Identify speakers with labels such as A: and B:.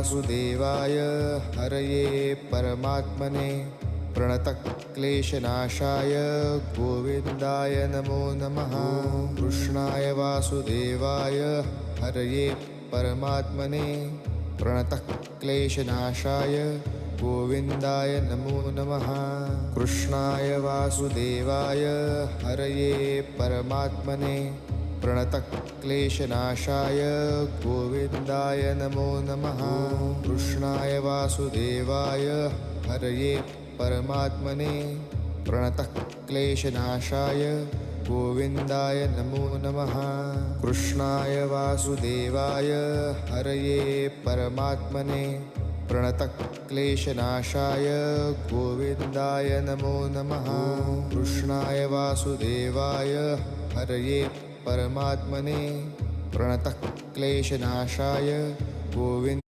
A: वासुदेवाय हरये परमात्मने प्रणतक्लेशनाशाय गोविन्दाय नमो नमः। कृष्णाय वासुदेवाय हरये परमात्मने प्रणतक्लेशनाशाय गोविन्दाय नमो नमः। कृष्णाय वासुदेवाय हरये परमात्मने प्रणतक्लेशनाशाय गोविन्दाय नमो नमः। कृष्णाय वासुदेवाय हरये परमात्मने प्रणतक्लेशनाशाय गोविन्दाय नमो नमः। कृष्णाय वासुदेवाय हरये परमात्मने प्रणतक्लेशनाशाय गोविन्दाय नमो नमः। कृष्णाय वासुदेवाय हरये परमात्मने प्रणतक्लेशनाशाय गोविन्द